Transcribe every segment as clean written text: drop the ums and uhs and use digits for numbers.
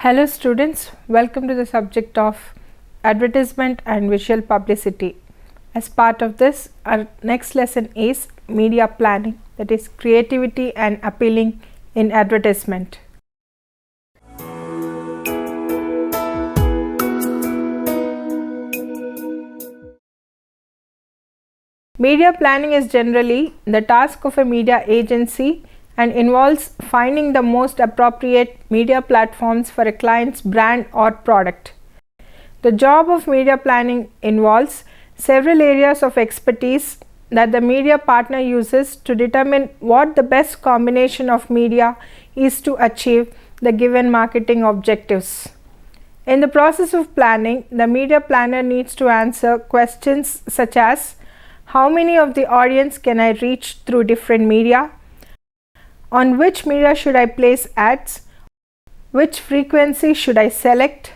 Hello students, welcome to the subject of advertisement and visual publicity. As part of this, our next lesson is media planning, that is creativity and appealing in advertisement. Media planning is generally the task of a media agency and involves finding the most appropriate media platforms for a client's brand or product. The job of media planning involves several areas of expertise that the media partner uses to determine what the best combination of media is to achieve the given marketing objectives. In the process of planning, the media planner needs to answer questions such as: how many of the audience can I reach through different media? On which media should I place ads? Which frequency should I select?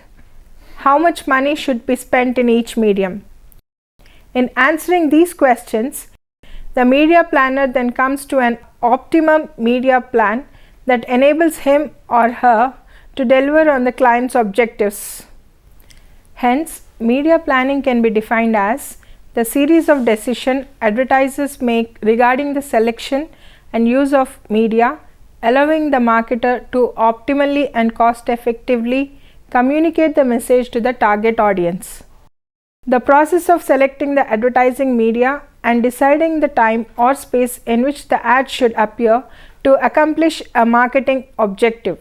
How much money should be spent in each medium? In answering these questions, the media planner then comes to an optimum media plan that enables him or her to deliver on the client's objectives. Hence, media planning can be defined as the series of decisions advertisers make regarding the selection and use of media, allowing the marketer to optimally and cost effectively communicate the message to the target audience. The process of selecting the advertising media and deciding the time or space in which the ad should appear to accomplish a marketing objective.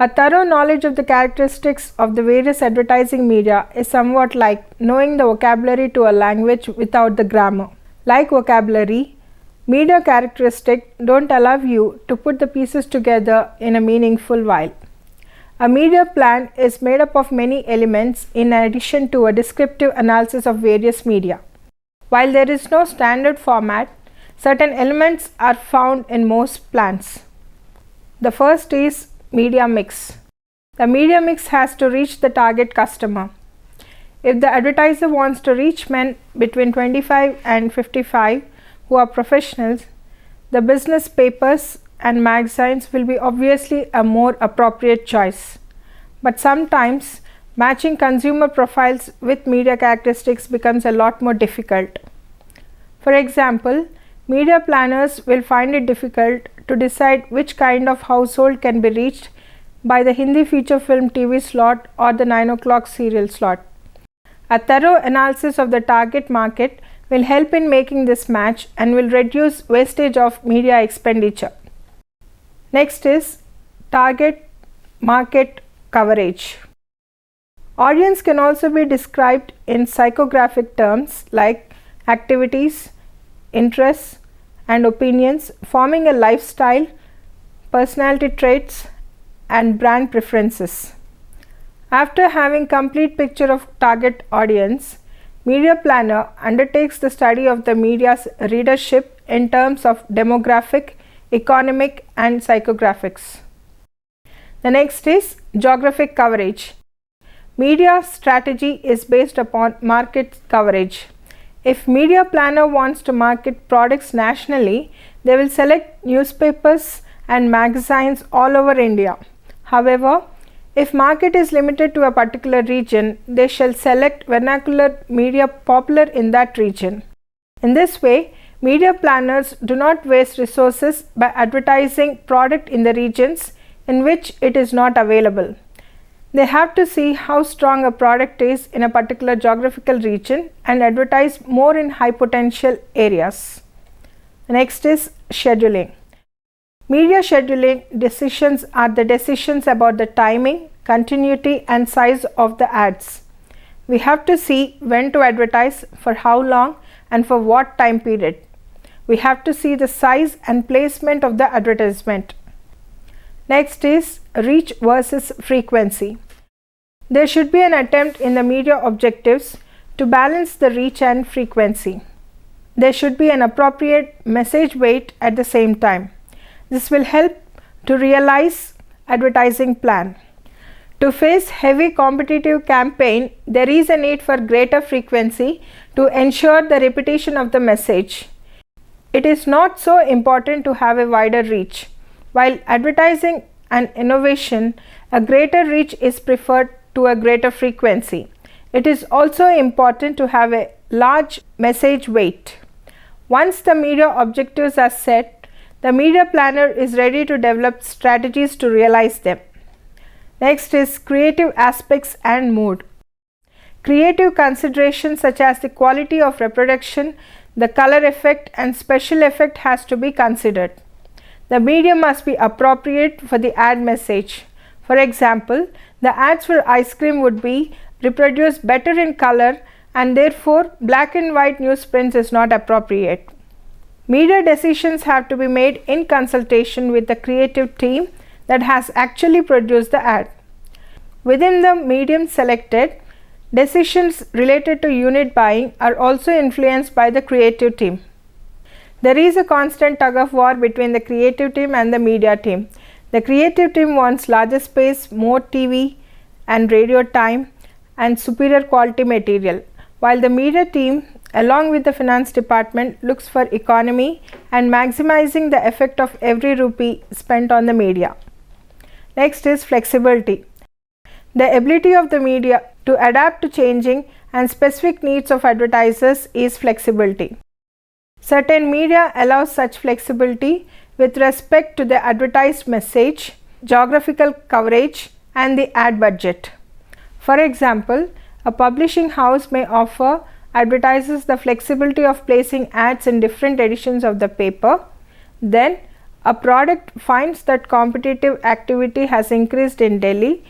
A thorough knowledge of the characteristics of the various advertising media is somewhat like knowing the vocabulary to a language without the grammar. Like vocabulary, media characteristics don't allow you to put the pieces together in a meaningful while. A media plan is made up of many elements in addition to a descriptive analysis of various media. While there is no standard format, certain elements are found in most plans. The first is media mix. The media mix has to reach the target customer. If the advertiser wants to reach men between 25 and 55 who are professionals, the business papers and magazines will be obviously a more appropriate choice. But sometimes matching consumer profiles with media characteristics becomes a lot more difficult. For example, media planners will find it difficult to decide which kind of household can be reached by the Hindi feature film TV slot or the 9 o'clock serial slot. A thorough analysis of the target market will help in making this match and will reduce wastage of media expenditure. Next is target market coverage. Audience can also be described in psychographic terms like activities, interests, and opinions, forming a lifestyle, personality traits, and brand preferences. After having complete picture of target audience, media planner undertakes the study of the media's readership in terms of demographic, economic, and psychographics. The next is geographic coverage. Media strategy is based upon market coverage. If media planner wants to market products nationally, they will select newspapers and magazines all over India. However, if market is limited to a particular region, they shall select vernacular media popular in that region. In this way, media planners do not waste resources by advertising product in the regions in which it is not available. They have to see how strong a product is in a particular geographical region and advertise more in high potential areas. Next is scheduling. Media scheduling decisions are the decisions about the timing, continuity, and size of the ads. We have to see when to advertise, for how long, and for what time period. We have to see the size and placement of the advertisement. Next is reach versus frequency. There should be an attempt in the media objectives to balance the reach and frequency. There should be an appropriate message weight at the same time. This will help to realize advertising plan. To face heavy competitive campaign, there is a need for greater frequency to ensure the repetition of the message. It is not so important to have a wider reach. While advertising and innovation, a greater reach is preferred to a greater frequency. It is also important to have a large message weight. Once the media objectives are set, the media planner is ready to develop strategies to realize them. Next is creative aspects and mood. Creative considerations such as the quality of reproduction, the color effect and special effect has to be considered. The medium must be appropriate for the ad message. For example, the ads for ice cream would be reproduced better in color and therefore black and white newsprints is not appropriate. Media decisions have to be made in consultation with the creative team that has actually produced the ad. Within the medium selected, decisions related to unit buying are also influenced by the creative team. There is a constant tug of war between the creative team and the media team. The creative team wants larger space, more TV and radio time and superior quality material, while the media team along with the finance department looks for economy and maximizing the effect of every rupee spent on the media. Next is flexibility. The ability of the media to adapt to changing and specific needs of advertisers is flexibility. Certain media allows such flexibility with respect to the advertised message, geographical coverage and the ad budget. For example, a publishing house may offer advertisers the flexibility of placing ads in different editions of the paper. Then a product finds that competitive activity has increased in Delhi.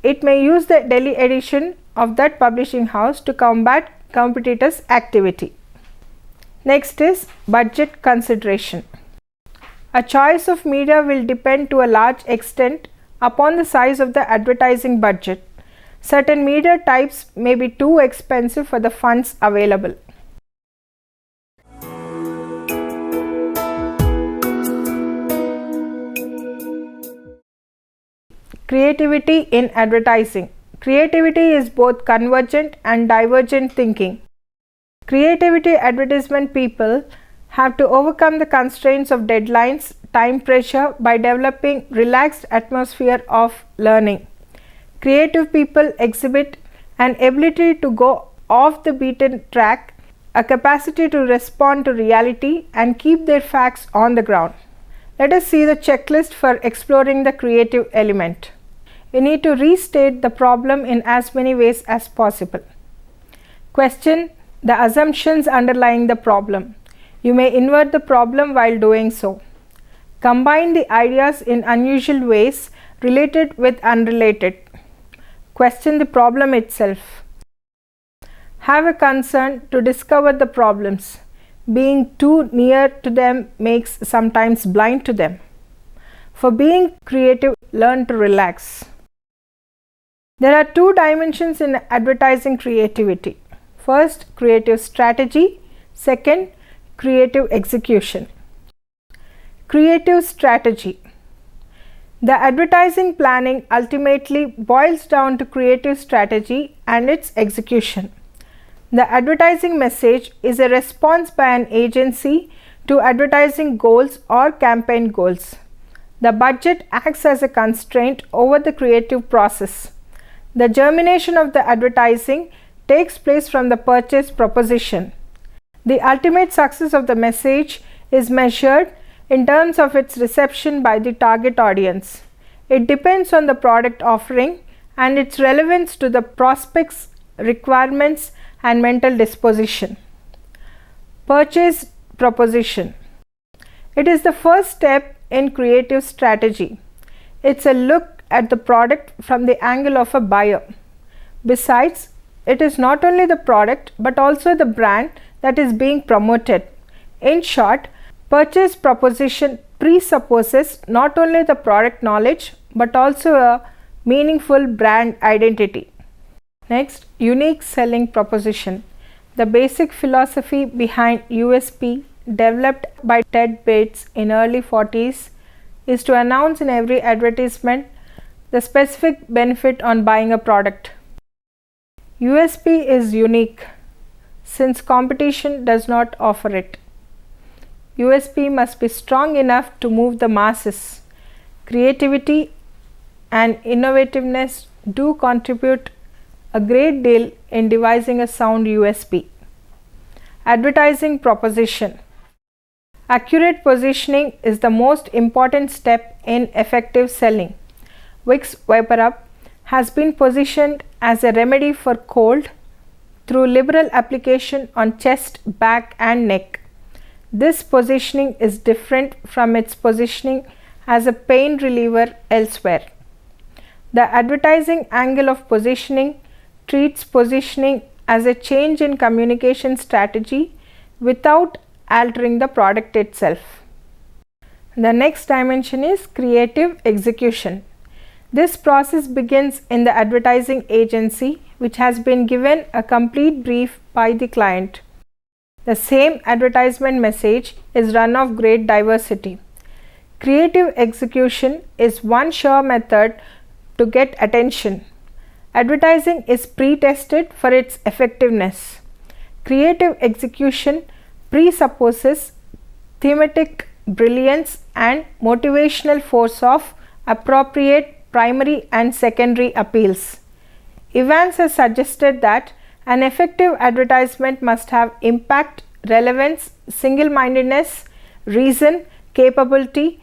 It may use the Delhi edition of that publishing house to combat competitors' activity. Next is budget consideration. A choice of media will depend to a large extent upon the size of the advertising budget. Certain media types may be too expensive for the funds available. Creativity in advertising. Creativity is both convergent and divergent thinking. Creativity advertisement people have to overcome the constraints of deadlines, time pressure by developing relaxed atmosphere of learning. Creative people exhibit an ability to go off the beaten track, a capacity to respond to reality and keep their facts on the ground. Let us see the checklist for exploring the creative element. You need to restate the problem in as many ways as possible. Question the assumptions underlying the problem. You may invert the problem while doing so. Combine the ideas in unusual ways, related with unrelated. Question the problem itself. Have a concern to discover the problems. Being too near to them makes sometimes blind to them. For being creative, learn to relax. There are two dimensions in advertising creativity. First, creative strategy. Second, creative execution. Creative strategy. The advertising planning ultimately boils down to creative strategy and its execution. The advertising message is a response by an agency to advertising goals or campaign goals. The budget acts as a constraint over the creative process. The germination of the advertising takes place from the purchase proposition. The ultimate success of the message is measured in terms of its reception by the target audience. It depends on the product offering and its relevance to the prospect's requirements and mental disposition. Purchase proposition. It is the first step in creative strategy. It's a look at the product from the angle of a buyer. Besides, it is not only the product but also the brand that is being promoted. In short, purchase proposition presupposes not only the product knowledge but also a meaningful brand identity. Next, unique selling proposition. The basic philosophy behind USP, developed by Ted Bates in early 40s, is to announce in every advertisement The specific benefit on buying a product. USP is unique since competition does not offer it. USP must be strong enough to move the masses. Creativity and innovativeness do contribute a great deal in devising a sound USP. Advertising proposition. Accurate positioning is the most important step in effective selling. Vicks VapoRub has been positioned as a remedy for cold through liberal application on chest, back and neck. This positioning is different from its positioning as a pain reliever elsewhere. The advertising angle of positioning treats positioning as a change in communication strategy without altering the product itself. The next dimension is creative execution. This process begins in the advertising agency, which has been given a complete brief by the client. The same advertisement message is run of great diversity. Creative execution is one sure method to get attention. Advertising is pre-tested for its effectiveness. Creative execution presupposes thematic brilliance and motivational force of appropriate primary and secondary appeals. Evans has suggested that an effective advertisement must have impact, relevance, single-mindedness, reason, capability,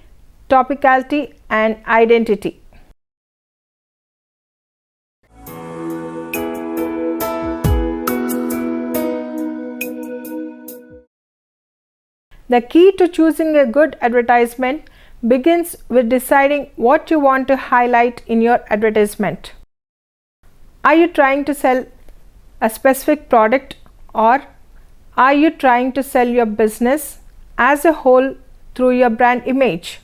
topicality, and identity. The key to choosing a good advertisement begins with deciding what you want to highlight in your advertisement. Are you trying to sell a specific product, or are you trying to sell your business as a whole through your brand image?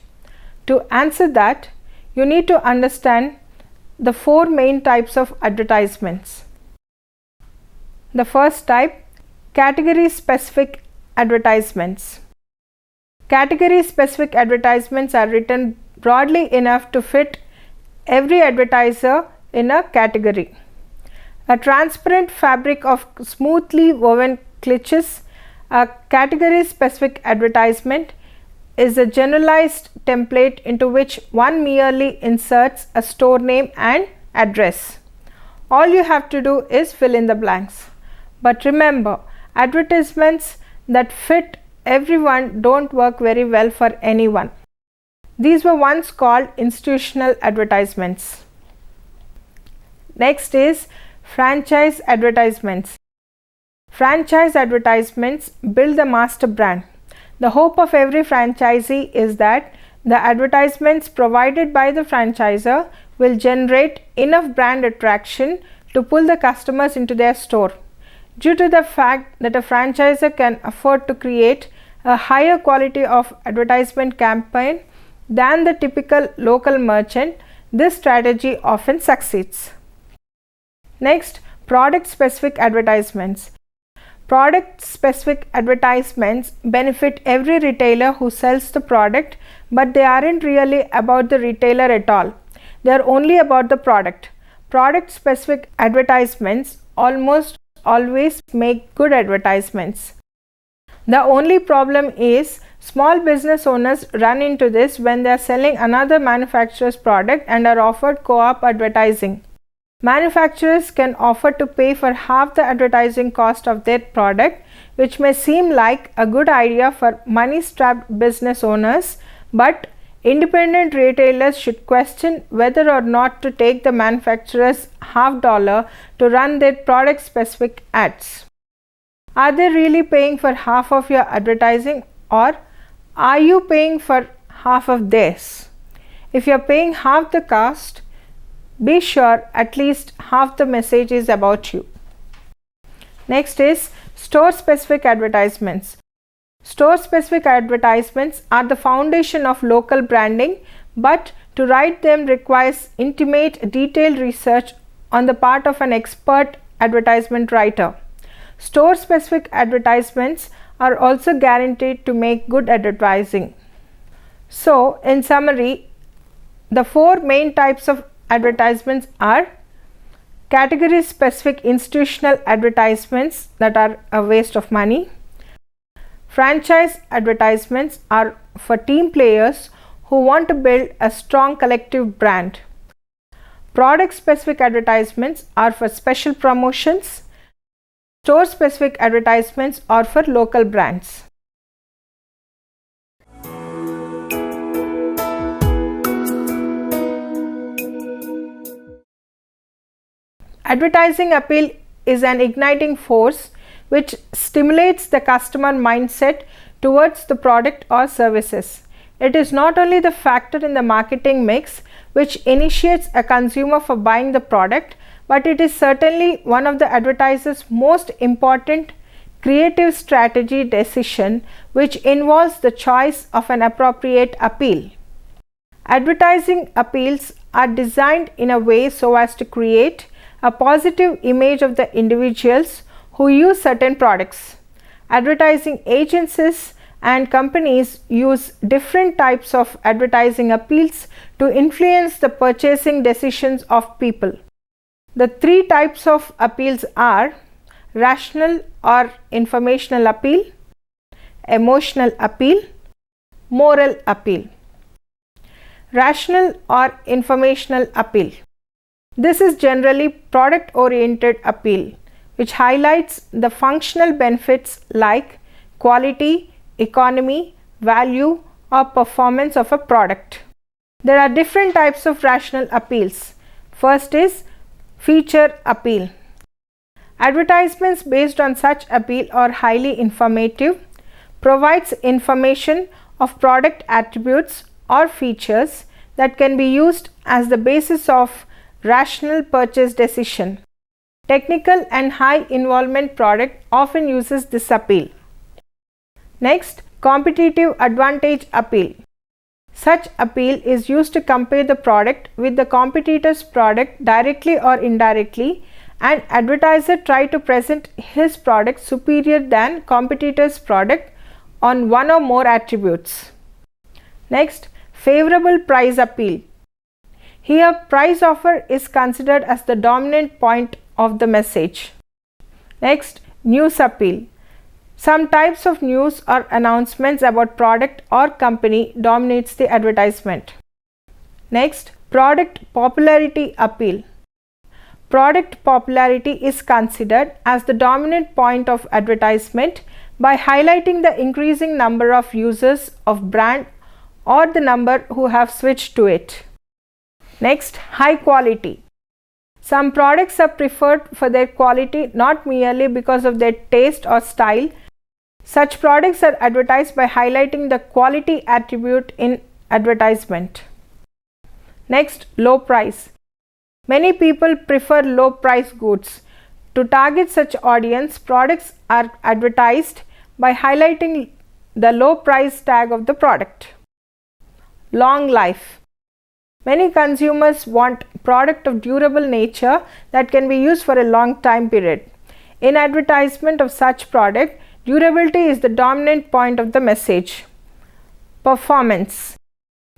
To answer that, you need to understand the four main types of advertisements. The first type, category specific advertisements. Category specific advertisements are written broadly enough to fit every advertiser in a category. A transparent fabric of smoothly woven cliches, a category specific advertisement is a generalized template into which one merely inserts a store name and address. All you have to do is fill in the blanks. But remember, advertisements that fit everyone don't work very well for anyone. These were once called institutional advertisements. Next is franchise advertisements. Franchise advertisements build the master brand. The hope of every franchisee is that the advertisements provided by the franchisor will generate enough brand attraction to pull the customers into their store. Due to the fact that a franchisor can afford to create a higher quality of advertisement campaign than the typical local merchant, this strategy often succeeds. Next, product specific advertisements. Product specific advertisements benefit every retailer who sells the product, but they aren't really about the retailer at all. They are only about the product. Product specific advertisements almost always make good advertisements. The only problem is small business owners run into this when they are selling another manufacturer's product and are offered co-op advertising. Manufacturers can offer to pay for half the advertising cost of their product, which may seem like a good idea for money-strapped business owners, but independent retailers should question whether or not to take the manufacturer's $50 to run their product-specific ads. Are they really paying for half of your advertising, or are you paying for half of theirs? If you are paying half the cost, be sure at least half the message is about you. Next is store specific advertisements. Store specific advertisements are the foundation of local branding, but to write them requires intimate, detailed research on the part of an expert advertisement writer. Store specific advertisements are also guaranteed to make good advertising. So, in summary, the four main types of advertisements are category specific institutional advertisements that are a waste of money. Franchise advertisements are for team players who want to build a strong collective brand. Product specific advertisements are for special promotions. Store specific advertisements are for local brands. Advertising appeal is an igniting force which stimulates the customer mindset towards the product or services. It is not only the factor in the marketing mix which initiates a consumer for buying the product, but it is certainly one of the advertiser's most important creative strategy decision which involves the choice of an appropriate appeal. Advertising appeals are designed in a way so as to create a positive image of the individuals who use certain products. Advertising agencies and companies use different types of advertising appeals to influence the purchasing decisions of people. The three types of appeals are rational or informational appeal, emotional appeal, moral appeal. Rational or informational appeal. This is generally product-oriented appeal, which highlights the functional benefits like quality, economy, value, or performance of a product. There are different types of rational appeals. First is feature appeal. Advertisements based on such appeal are highly informative, provides information of product attributes or features that can be used as the basis of rational purchase decision. Technical and high involvement product often uses this appeal. Next, competitive advantage appeal. Such appeal is used to compare the product with the competitor's product directly or indirectly, and advertiser try to present his product superior than competitor's product on one or more attributes. Next, favorable price appeal. Here, price offer is considered as the dominant point of the message. Next, news appeal. Some types of news or announcements about product or company dominates the advertisement. Next, product popularity appeal. Product popularity is considered as the dominant point of advertisement by highlighting the increasing number of users of brand or the number who have switched to it. Next, high quality. Some products are preferred for their quality not merely because of their taste or style. Such products are advertised by highlighting the quality attribute in advertisement. Next, low price. Many people prefer low price goods. To target such audience, products are advertised by highlighting the low price tag of the product. Long life. Many consumers want product of durable nature that can be used for a long time period. In advertisement of such product, durability is the dominant point of the message. Performance.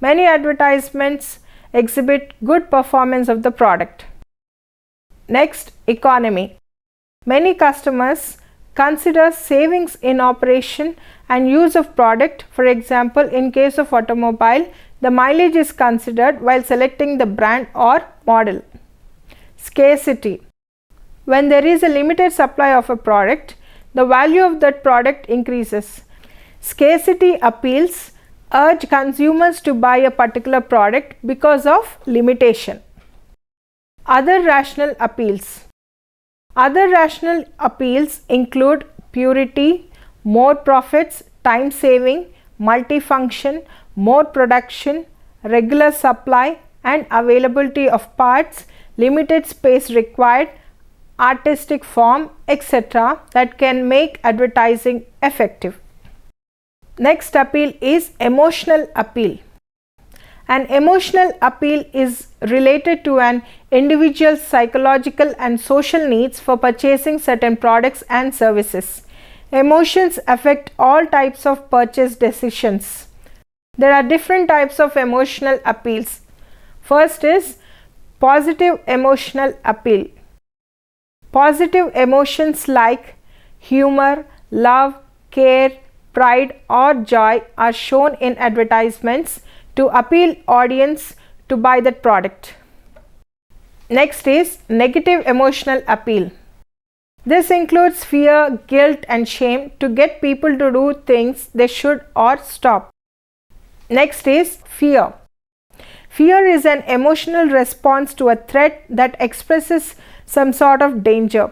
Many advertisements exhibit good performance of the product. Next, economy. Many customers consider savings in operation and use of product. For example, in case of automobile, the mileage is considered while selecting the brand or model. Scarcity. When there is a limited supply of a product, the value of that product increases. Scarcity appeals urge consumers to buy a particular product because of limitation. Other rational appeals. Other rational appeals include purity, more profits, time saving, multifunction, more production, regular supply and availability of parts, limited space required, artistic form, etc. that can make advertising effective. Next appeal is emotional appeal. An emotional appeal is related to an individual's psychological and social needs for purchasing certain products and services. Emotions affect all types of purchase decisions. There are different types of emotional appeals. First is Positive emotional appeal. Positive emotions like humor, love, care, pride or joy are shown in advertisements to appeal audience to buy that product. Next is negative emotional appeal. This includes fear, guilt and shame to get people to do things they should or stop. Next is fear. Fear is an emotional response to a threat that expresses some sort of danger.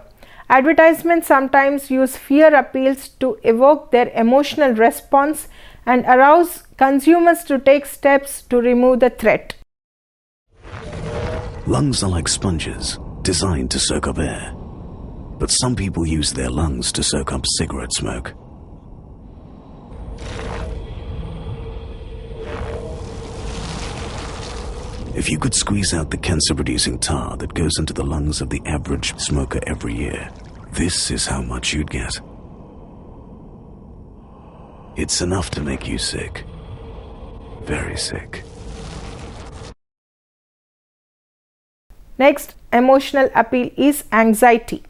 Advertisements sometimes use fear appeals to evoke their emotional response and arouse consumers to take steps to remove the threat. Lungs are like sponges designed to soak up air, but some people use their lungs to soak up cigarette smoke. If you could squeeze out the cancer-producing tar that goes into the lungs of the average smoker every year, this is how much you'd get. It's enough to make you sick. Very sick. Next emotional appeal is anxiety.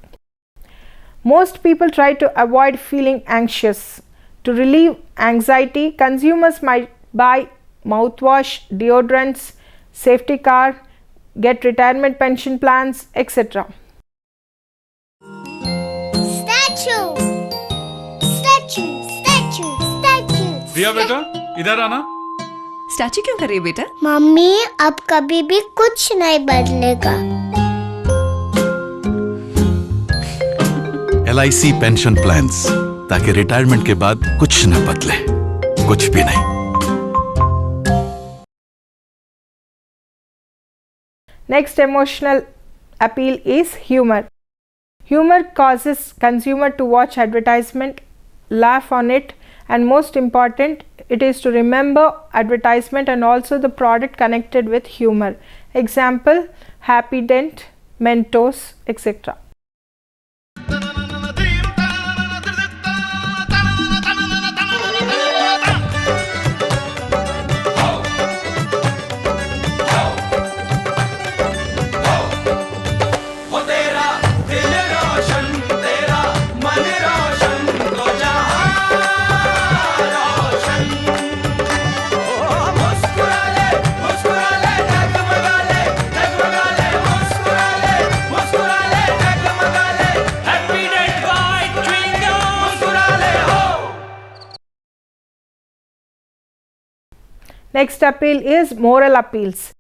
Most people try to avoid feeling anxious. To relieve anxiety, consumers might buy mouthwash, deodorants, safety car, get retirement pension plans, etc. Statue, statue, statue, statue. रिया बेटा इधर आना। Statue क्यों कर रही है बेटा? Mummy अब कभी भी कुछ नहीं बदलेगा। LIC पेंशन प्लान्स, ताकि रिटायरमेंट के बाद कुछ न बदले, कुछ भी नहीं। Next emotional appeal is humor. Humor causes consumer to watch advertisement, laugh on it, and most important, it is to remember advertisement and also the product connected with humor. Example, Happy Dent, Mentos, etc. Next appeal is moral appeals.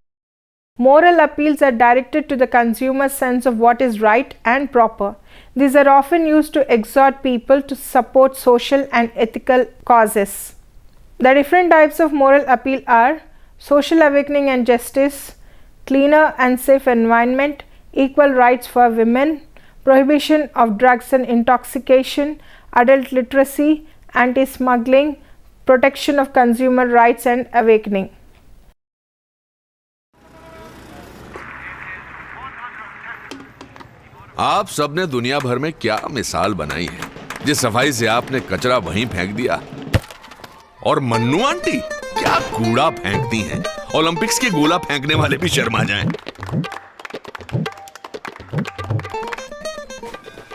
Moral appeals are directed to the consumer's sense of what is right and proper. These are often used to exhort people to support social and ethical causes. The different types of moral appeal are social awakening and justice, cleaner and safe environment, equal rights for women, prohibition of drugs and intoxication, adult literacy, anti-smuggling, protection of consumer rights and awakening. आप सबने दुनिया भर में क्या मिसाल बनाई है, जिस सफाई से आपने कचरा वहीं फेंक दिया। और मन्नू आंटी क्या कूड़ा फेंकती हैं, ओलंपिक्स के गोला फेंकने वाले भी शर्मा जाएं।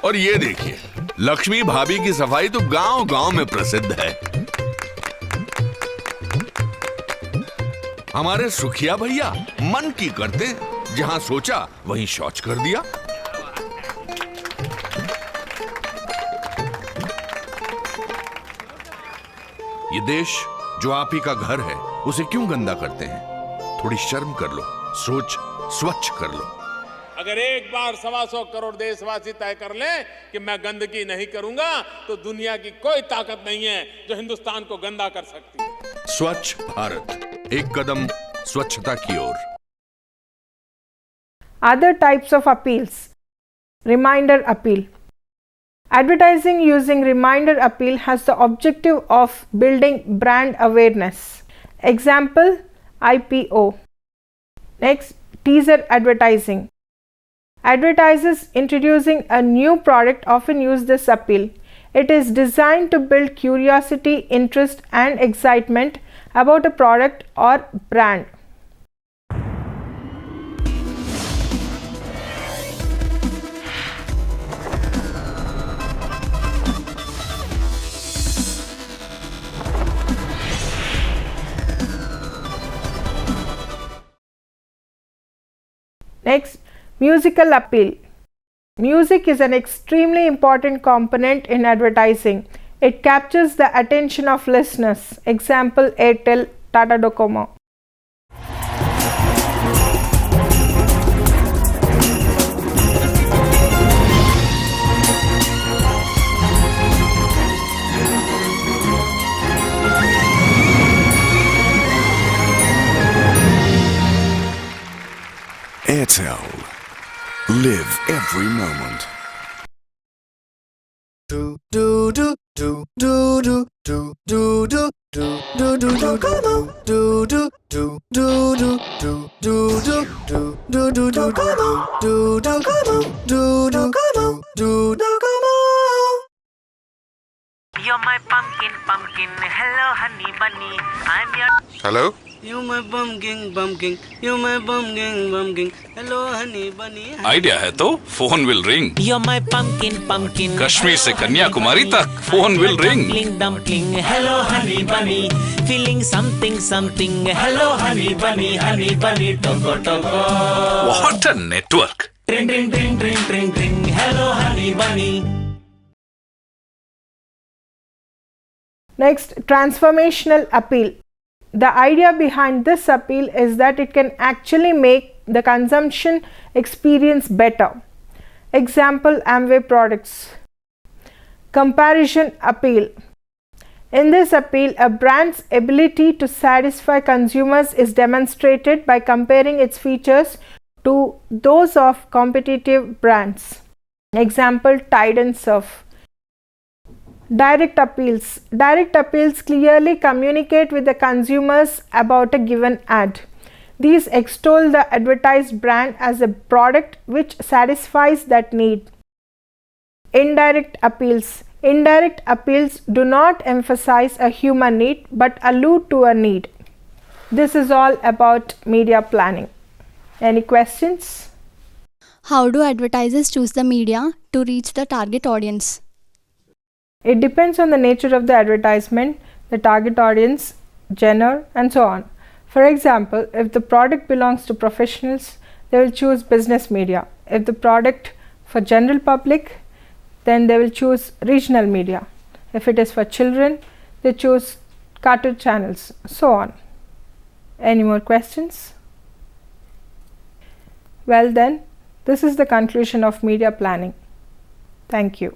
और ये देखिए, लक्ष्मी भाभी की सफाई तो गांव-गांव में प्रसिद्ध है। हमारे सुखिया भैया मन की करते, जहां सोचा वहीं शौच कर दिया। ये देश जो आप ही का घर है, उसे क्यों गंदा करते हैं? थोड़ी शर्म कर लो, सोच स्वच्छ कर लो। अगर एक बार 125 करोड़ देशवासी तय कर लें कि मैं गंदगी नहीं करूंगा, तो दुनिया की कोई ताकत नहीं है जो हिंदुस्तान को गंदा कर सकती है। स्वच्छ भारत, एक कदम स्वच्छता की ओर। Other types of appeals. Reminder appeal. Advertising using reminder appeal has the objective of building brand awareness. Example, IPO. Next, teaser advertising. Advertisers introducing a new product often use this appeal. It is designed to build curiosity, interest, and excitement about a product or brand. Next, musical appeal. Music is an extremely important component in advertising. It captures the attention of listeners. Example, Airtel, Tata Docomo. Airtel. Live every moment. You're my pumpkin, pumpkin. Hello, honey bunny. I'm your. Hello? You're my pumpkin. You're my pumpkin. Hello, honey bunny. Idea है तो phone will ring. You're my pumpkin. Kashmir से कन्याकुमारी तक phone will ring. Dumpling. Hello, honey bunny. Feeling something. Hello, honey bunny. Toko. What a network. Ring. Hello, honey bunny. Next, transformational appeal. The idea behind this appeal is that it can actually make the consumption experience better. Example, Amway products. Comparison appeal. In this appeal, a brand's ability to satisfy consumers is demonstrated by comparing its features to those of competitive brands. Example, Tide and Surf. Direct appeals. Direct appeals clearly communicate with the consumers about a given ad. These extol the advertised brand as a product which satisfies that need. Indirect appeals. Indirect appeals do not emphasize a human need but allude to a need. This is all about media planning. Any questions? How do advertisers choose the media to reach the target audience? It depends on the nature of the advertisement, the target audience, genre, and so on. For example, if the product belongs to professionals, they will choose business media. If the product for general public, then they will choose regional media. If it is for children, they choose cartoon channels, so on. Any more questions? Well then, this is the conclusion of media planning. Thank you.